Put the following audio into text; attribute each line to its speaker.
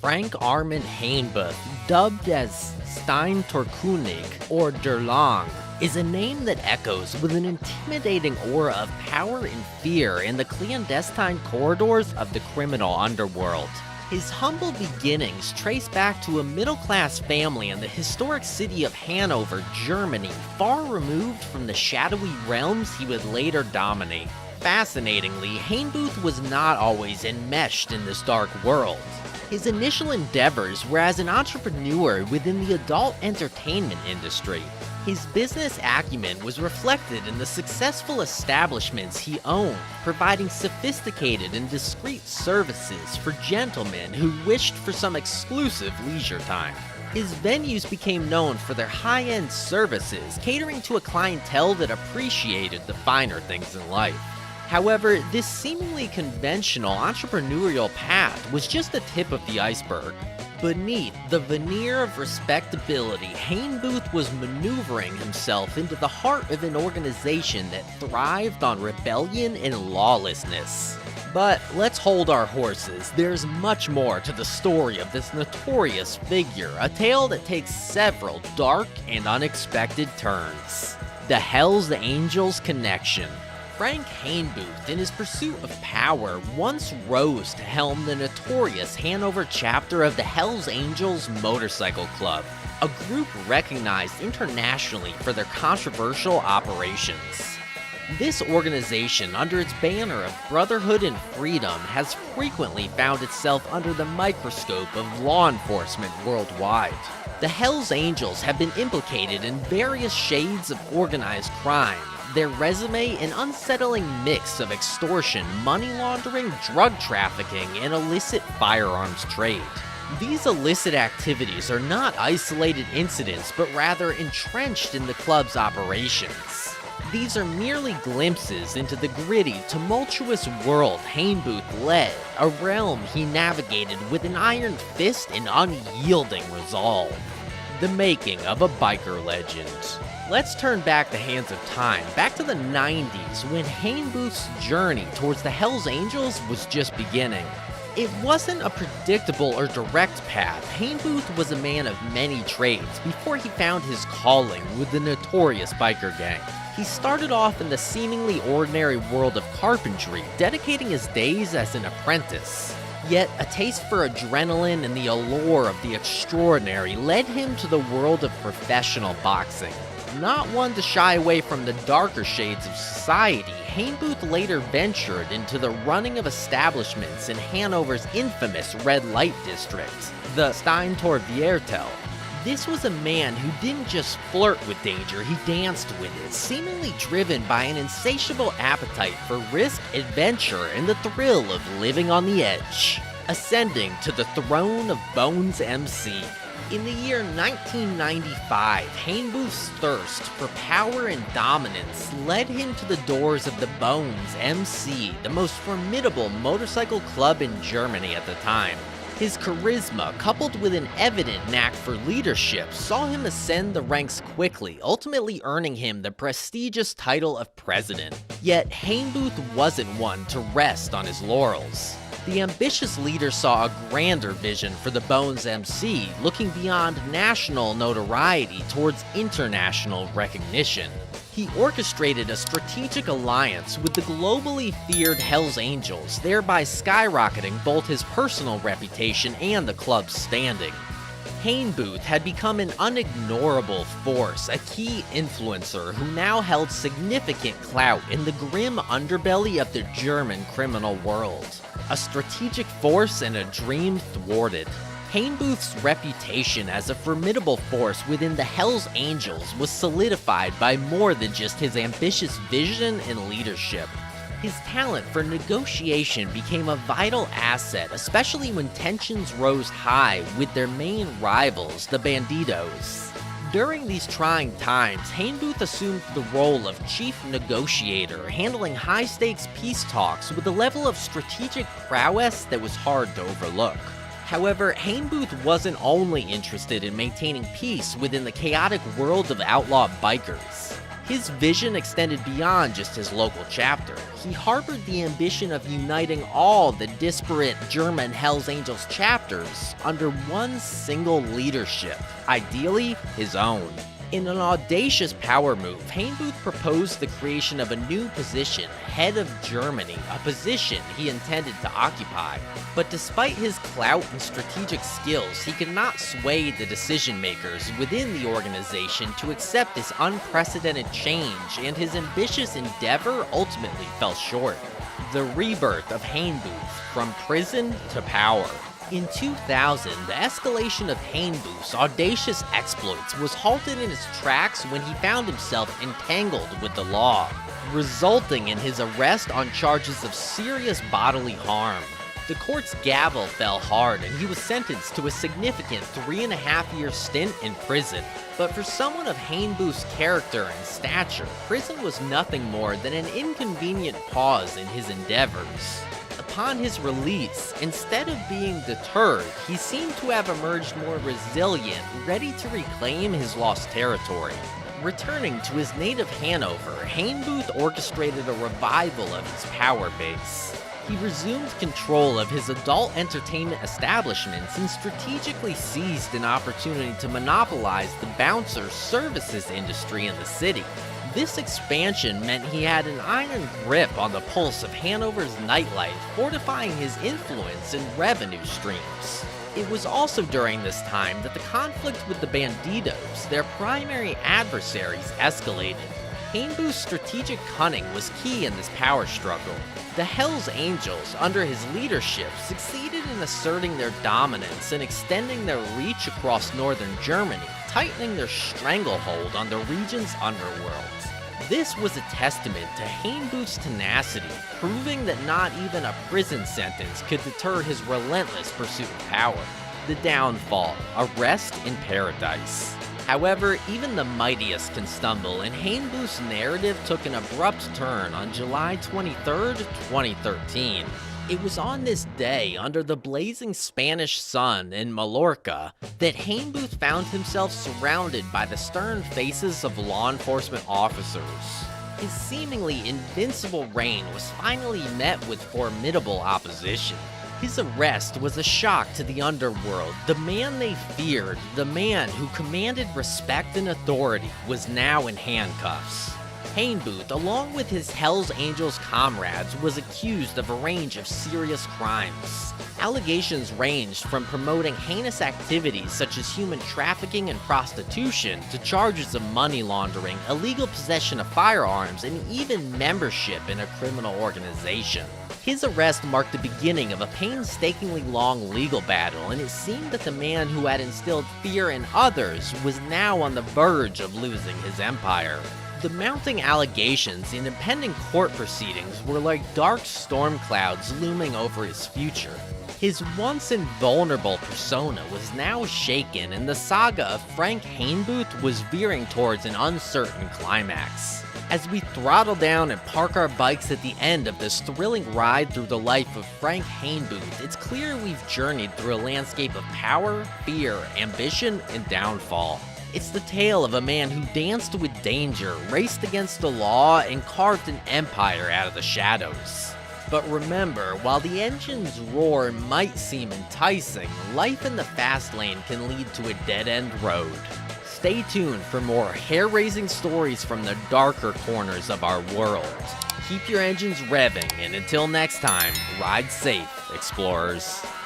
Speaker 1: Frank Armin Hanebuth, dubbed as Steintorkunig or Der Lange, is a name that echoes with an intimidating aura of power and fear in the clandestine corridors of the criminal underworld. His humble beginnings trace back to a middle-class family in the historic city of Hanover, Germany, far removed from the shadowy realms he would later dominate. Fascinatingly, Hanebuth was not always enmeshed in this dark world. His initial endeavors were as an entrepreneur within the adult entertainment industry. His business acumen was reflected in the successful establishments he owned, providing sophisticated and discreet services for gentlemen who wished for some exclusive leisure time. His venues became known for their high-end services, catering to a clientele that appreciated the finer things in life. However, this seemingly conventional entrepreneurial path was just the tip of the iceberg. Beneath the veneer of respectability, Hanebuth was maneuvering himself into the heart of an organization that thrived on rebellion and lawlessness. But let's hold our horses. There's much more to the story of this notorious figure, a tale that takes several dark and unexpected turns. The Hells Angels connection. Frank Hanebuth, in his pursuit of power, once rose to helm the notorious Hanover chapter of the Hells Angels Motorcycle Club, a group recognized internationally for their controversial operations. This organization, under its banner of brotherhood and freedom, has frequently found itself under the microscope of law enforcement worldwide. The Hells Angels have been implicated in various shades of organized crime. Their resume an unsettling mix of extortion, money laundering, drug trafficking, and illicit firearms trade. These illicit activities are not isolated incidents, but rather entrenched in the club's operations. These are merely glimpses into the gritty, tumultuous world Hanebuth led, a realm he navigated with an iron fist and unyielding resolve. The making of a biker legend. Let's turn back the hands of time, back to the 90s, when Hanebuth's journey towards the Hells Angels was just beginning. It wasn't a predictable or direct path. Hanebuth was a man of many trades before he found his calling with the notorious biker gang. He started off in the seemingly ordinary world of carpentry, dedicating his days as an apprentice. Yet, a taste for adrenaline and the allure of the extraordinary led him to the world of professional boxing. Not one to shy away from the darker shades of society, Hanebuth later ventured into the running of establishments in Hanover's infamous red light district, the Steintorkunig. This was a man who didn't just flirt with danger, he danced with it, seemingly driven by an insatiable appetite for risk, adventure, and the thrill of living on the edge. Ascending to the throne of Bones MC. In the year 1995, Hanebuth's thirst for power and dominance led him to the doors of the Bones MC, the most formidable motorcycle club in Germany at the time. His charisma, coupled with an evident knack for leadership, saw him ascend the ranks quickly, ultimately earning him the prestigious title of president. Yet, Hanebuth wasn't one to rest on his laurels. The ambitious leader saw a grander vision for the Bones MC, looking beyond national notoriety towards international recognition. He orchestrated a strategic alliance with the globally feared Hells Angels, thereby skyrocketing both his personal reputation and the club's standing. Hanebuth had become an unignorable force, a key influencer who now held significant clout in the grim underbelly of the German criminal world. A strategic force and a dream thwarted. Hanebuth's reputation as a formidable force within the Hells Angels was solidified by more than just his ambitious vision and leadership. His talent for negotiation became a vital asset, especially when tensions rose high with their main rivals, the Bandidos. During these trying times, Hanebuth assumed the role of chief negotiator, handling high-stakes peace talks with a level of strategic prowess that was hard to overlook. However, Hanebuth wasn't only interested in maintaining peace within the chaotic world of outlaw bikers. His vision extended beyond just his local chapter. He harbored the ambition of uniting all the disparate German Hells Angels chapters under one single leadership, ideally his own. In an audacious power move, Hanebuth proposed the creation of a new position, head of Germany, a position he intended to occupy. But despite his clout and strategic skills, he could not sway the decision-makers within the organization to accept this unprecedented change, and his ambitious endeavor ultimately fell short. The rebirth of Hanebuth, from prison to power. In 2000, the escalation of Hanebuth's audacious exploits was halted in its tracks when he found himself entangled with the law, resulting in his arrest on charges of serious bodily harm. The court's gavel fell hard and he was sentenced to a significant 3.5-year stint in prison. But for someone of Hanebuth's character and stature, prison was nothing more than an inconvenient pause in his endeavors. Upon his release, instead of being deterred, he seemed to have emerged more resilient, ready to reclaim his lost territory. Returning to his native Hanover, Hanebuth orchestrated a revival of his power base. He resumed control of his adult entertainment establishments and strategically seized an opportunity to monopolize the bouncer services industry in the city. This expansion meant he had an iron grip on the pulse of Hanover's nightlife, fortifying his influence and revenue streams. It was also during this time that the conflict with the Bandidos, their primary adversaries, escalated. Hanebuth's strategic cunning was key in this power struggle. The Hells Angels, under his leadership, succeeded in asserting their dominance and extending their reach across northern Germany, tightening their stranglehold on the region's underworld. This was a testament to Hanebuth's tenacity, proving that not even a prison sentence could deter his relentless pursuit of power. The downfall, arrest in paradise. However, even the mightiest can stumble, and Hanebuth's narrative took an abrupt turn on July 23, 2013. It was on this day, under the blazing Spanish sun in Mallorca, that Hanebuth found himself surrounded by the stern faces of law enforcement officers. His seemingly invincible reign was finally met with formidable opposition. His arrest was a shock to the underworld. The man they feared, the man who commanded respect and authority, was now in handcuffs. Hanebuth, along with his Hells Angels comrades, was accused of a range of serious crimes. Allegations ranged from promoting heinous activities such as human trafficking and prostitution to charges of money laundering, illegal possession of firearms, and even membership in a criminal organization. His arrest marked the beginning of a painstakingly long legal battle, and it seemed that the man who had instilled fear in others was now on the verge of losing his empire. The mounting allegations and impending court proceedings were like dark storm clouds looming over his future. His once invulnerable persona was now shaken, and the saga of Frank Hanebuth was veering towards an uncertain climax. As we throttle down and park our bikes at the end of this thrilling ride through the life of Frank Hanebuth, it's clear we've journeyed through a landscape of power, fear, ambition, and downfall. It's the tale of a man who danced with danger, raced against the law, and carved an empire out of the shadows. But remember, while the engine's roar might seem enticing, life in the fast lane can lead to a dead-end road. Stay tuned for more hair-raising stories from the darker corners of our world. Keep your engines revving, and until next time, ride safe, explorers.